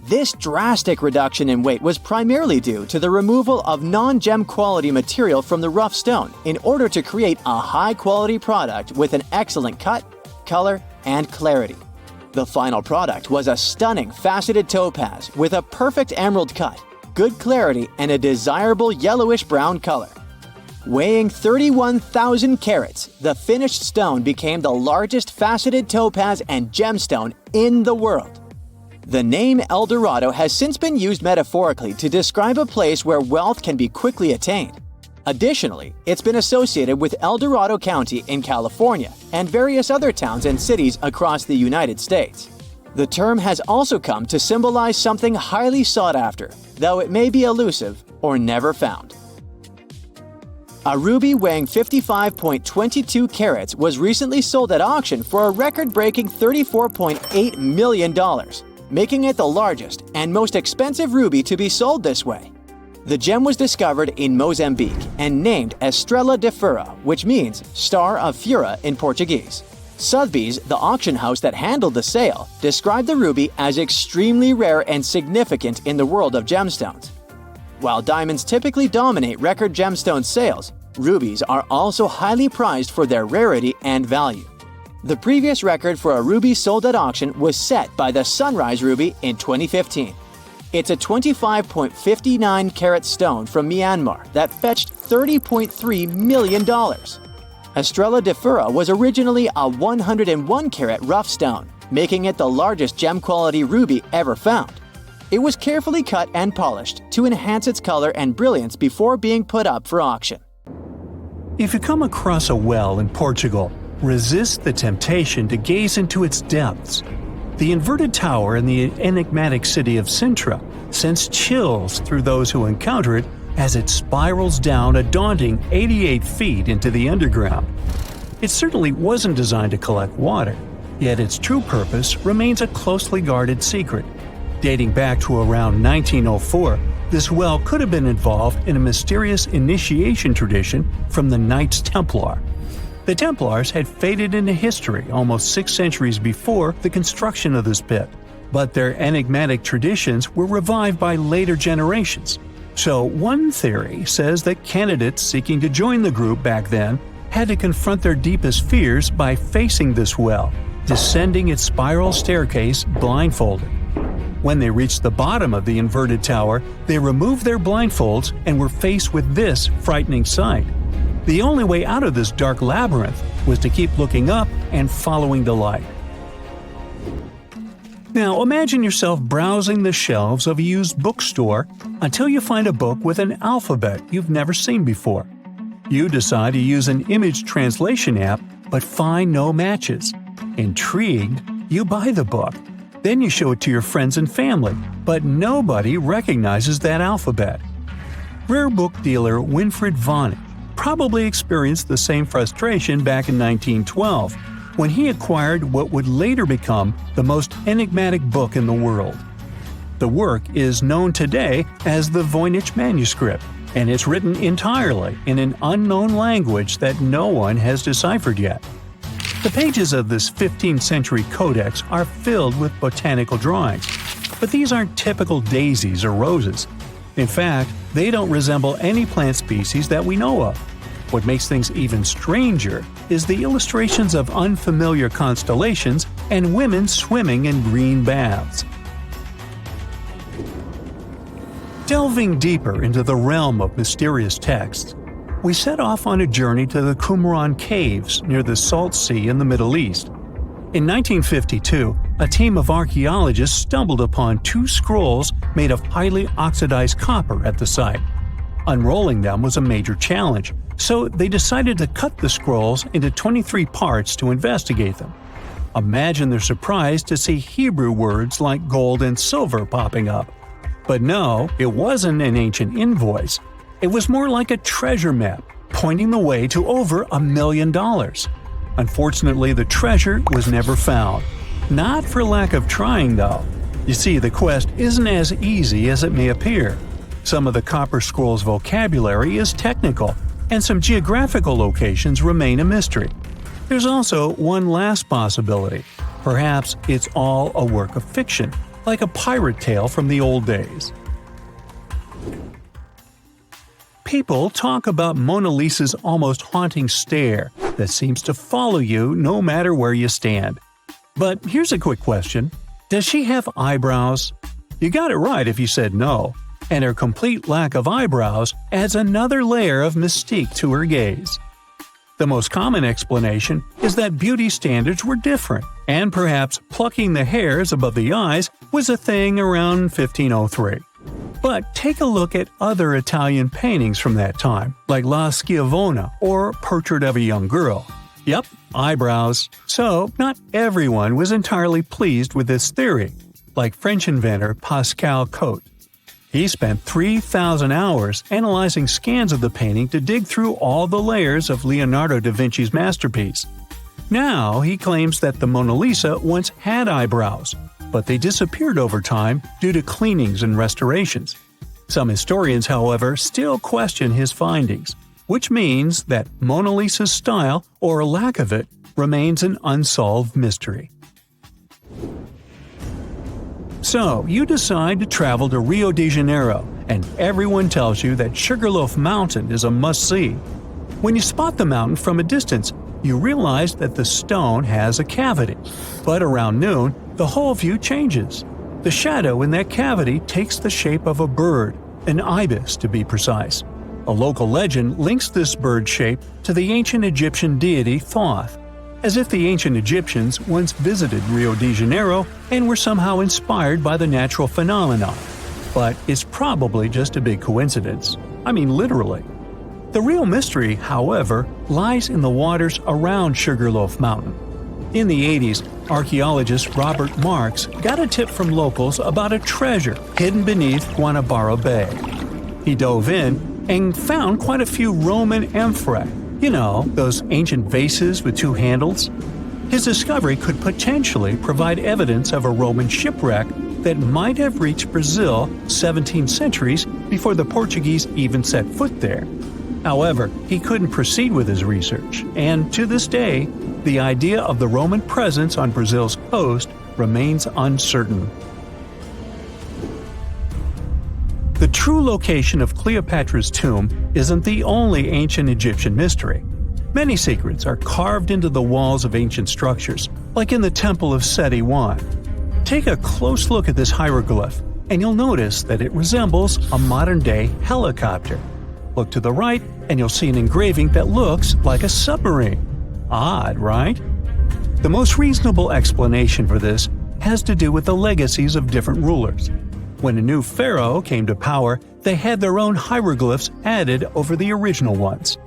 This drastic reduction in weight was primarily due to the removal of non-gem quality material from the rough stone in order to create a high-quality product with an excellent cut, color, and clarity. The final product was a stunning faceted topaz with a perfect emerald cut, good clarity, and a desirable yellowish-brown color. Weighing 31,000 carats, the finished stone became the largest faceted topaz and gemstone in the world. The name El Dorado has since been used metaphorically to describe a place where wealth can be quickly attained. Additionally, it's been associated with El Dorado County in California and various other towns and cities across the United States. The term has also come to symbolize something highly sought after, though it may be elusive or never found. A ruby weighing 55.22 carats was recently sold at auction for a record-breaking $34.8 million, making it the largest and most expensive ruby to be sold this way. The gem was discovered in Mozambique and named Estrela de Fura, which means Star of Fura in Portuguese. Sotheby's, the auction house that handled the sale, described the ruby as extremely rare and significant in the world of gemstones. While diamonds typically dominate record gemstone sales, rubies are also highly prized for their rarity and value. The previous record for a ruby sold at auction was set by the Sunrise Ruby in 2015. It's a 25.59 carat stone from Myanmar that fetched $30.3 million. Estrela de Fura was originally a 101 carat rough stone, making it the largest gem-quality ruby ever found. It was carefully cut and polished to enhance its color and brilliance before being put up for auction. If you come across a well in Portugal, resist the temptation to gaze into its depths. The inverted tower in the enigmatic city of Sintra sends chills through those who encounter it as it spirals down a daunting 88 feet into the underground. It certainly wasn't designed to collect water, yet its true purpose remains a closely guarded secret. Dating back to around 1904, this well could have been involved in a mysterious initiation tradition from the Knights Templar. The Templars had faded into history almost 6 centuries before the construction of this pit, but their enigmatic traditions were revived by later generations. So one theory says that candidates seeking to join the group back then had to confront their deepest fears by facing this well, descending its spiral staircase blindfolded. When they reached the bottom of the inverted tower, they removed their blindfolds and were faced with this frightening sight. The only way out of this dark labyrinth was to keep looking up and following the light. Now imagine yourself browsing the shelves of a used bookstore until you find a book with an alphabet you've never seen before. You decide to use an image translation app but find no matches. Intrigued, you buy the book. Then you show it to your friends and family, but nobody recognizes that alphabet. Rare book dealer Winfried Vonnig probably experienced the same frustration back in 1912 when he acquired what would later become the most enigmatic book in the world. The work is known today as the Voynich manuscript, and it's written entirely in an unknown language that no one has deciphered yet. The pages of this 15th century codex are filled with botanical drawings, but these aren't typical daisies or roses. In fact, they don't resemble any plant species that we know of. What makes things even stranger is the illustrations of unfamiliar constellations and women swimming in green baths. Delving deeper into the realm of mysterious texts, we set off on a journey to the Qumran Caves near the Salt Sea in the Middle East. In 1952, a team of archaeologists stumbled upon 2 scrolls made of highly oxidized copper at the site. Unrolling them was a major challenge, so they decided to cut the scrolls into 23 parts to investigate them. Imagine their surprise to see Hebrew words like gold and silver popping up. But no, it wasn't an ancient invoice. It was more like a treasure map, pointing the way to over $1 million. Unfortunately, the treasure was never found. Not for lack of trying, though. You see, the quest isn't as easy as it may appear. Some of the copper scroll's vocabulary is technical, and some geographical locations remain a mystery. There's also one last possibility. Perhaps it's all a work of fiction, like a pirate tale from the old days. People talk about Mona Lisa's almost haunting stare that seems to follow you no matter where you stand. But here's a quick question. Does she have eyebrows? You got it right if you said no, and her complete lack of eyebrows adds another layer of mystique to her gaze. The most common explanation is that beauty standards were different, and perhaps plucking the hairs above the eyes was a thing around 1503. But take a look at other Italian paintings from that time, like La Schiavona or Portrait of a Young Girl. Yep, eyebrows. So, not everyone was entirely pleased with this theory, like French inventor Pascal Cotte. He spent 3,000 hours analyzing scans of the painting to dig through all the layers of Leonardo da Vinci's masterpiece. Now he claims that the Mona Lisa once had eyebrows, but they disappeared over time due to cleanings and restorations. Some historians, however, still question his findings, which means that Mona Lisa's style, or lack of it, remains an unsolved mystery. So, you decide to travel to Rio de Janeiro, and everyone tells you that Sugarloaf Mountain is a must-see. When you spot the mountain from a distance, you realize that the stone has a cavity. But around noon, the whole view changes. The shadow in that cavity takes the shape of a bird, an ibis to be precise. A local legend links this bird shape to the ancient Egyptian deity Thoth, as if the ancient Egyptians once visited Rio de Janeiro and were somehow inspired by the natural phenomenon. But it's probably just a big coincidence. I mean, literally. The real mystery, however, lies in the waters around Sugarloaf Mountain. In the 80s, archaeologist Robert Marks got a tip from locals about a treasure hidden beneath Guanabara Bay. He dove in and found quite a few Roman amphorae. You know, those ancient vases with 2 handles? His discovery could potentially provide evidence of a Roman shipwreck that might have reached Brazil 17 centuries before the Portuguese even set foot there. However, he couldn't proceed with his research, and to this day, the idea of the Roman presence on Brazil's coast remains uncertain. The true location of Cleopatra's tomb isn't the only ancient Egyptian mystery. Many secrets are carved into the walls of ancient structures, like in the Temple of Seti I. Take a close look at this hieroglyph, and you'll notice that it resembles a modern-day helicopter. Look to the right, and you'll see an engraving that looks like a submarine. Odd, right? The most reasonable explanation for this has to do with the legacies of different rulers. When a new pharaoh came to power, they had their own hieroglyphs added over the original ones.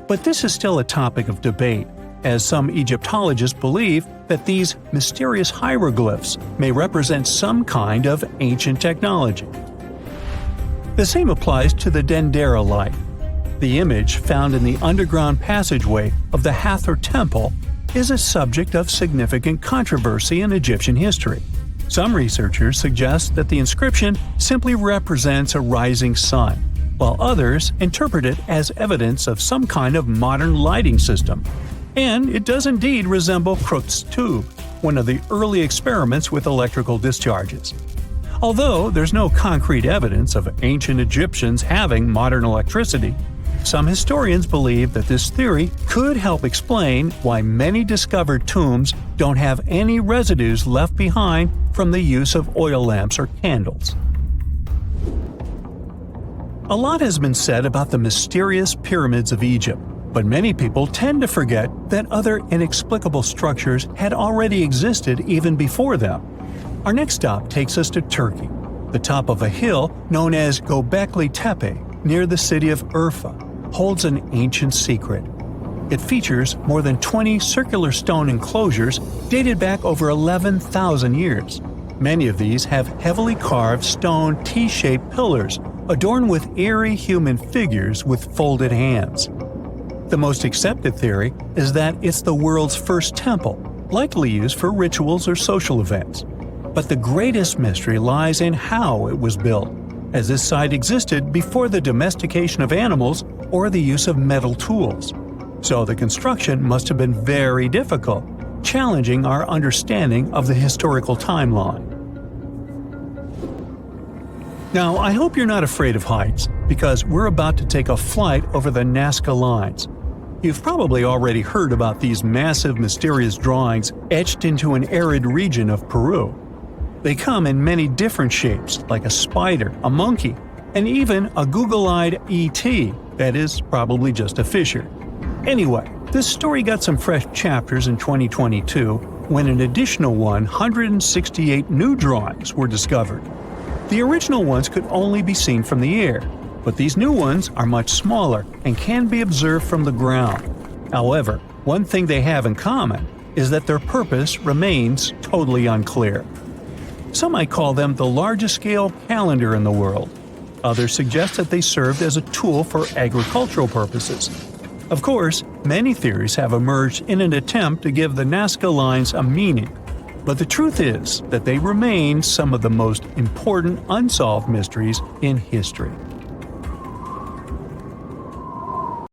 But this is still a topic of debate, as some Egyptologists believe that these mysterious hieroglyphs may represent some kind of ancient technology. The same applies to the Dendera light. The image found in the underground passageway of the Hathor Temple is a subject of significant controversy in Egyptian history. Some researchers suggest that the inscription simply represents a rising sun, while others interpret it as evidence of some kind of modern lighting system. And it does indeed resemble Crookes' tube, one of the early experiments with electrical discharges. Although there's no concrete evidence of ancient Egyptians having modern electricity, some historians believe that this theory could help explain why many discovered tombs don't have any residues left behind from the use of oil lamps or candles. A lot has been said about the mysterious pyramids of Egypt, but many people tend to forget that other inexplicable structures had already existed even before them. Our next stop takes us to Turkey. The top of a hill known as Göbekli Tepe, near the city of Urfa, holds an ancient secret. It features more than 20 circular stone enclosures dated back over 11,000 years. Many of these have heavily carved stone T-shaped pillars adorned with eerie human figures with folded hands. The most accepted theory is that it's the world's first temple, likely used for rituals or social events. But the greatest mystery lies in how it was built, as this site existed before the domestication of animals or the use of metal tools. So the construction must have been very difficult, challenging our understanding of the historical timeline. Now, I hope you're not afraid of heights, because we're about to take a flight over the Nazca Lines. You've probably already heard about these massive mysterious drawings etched into an arid region of Peru. They come in many different shapes, like a spider, a monkey, and even a Google-eyed ET, that is probably just a fisher. Anyway, this story got some fresh chapters in 2022 when an additional 168 new drawings were discovered. The original ones could only be seen from the air, but these new ones are much smaller and can be observed from the ground. However, one thing they have in common is that their purpose remains totally unclear. Some might call them the largest-scale calendar in the world. Others suggest that they served as a tool for agricultural purposes. Of course, many theories have emerged in an attempt to give the Nazca Lines a meaning, but the truth is that they remain some of the most important unsolved mysteries in history.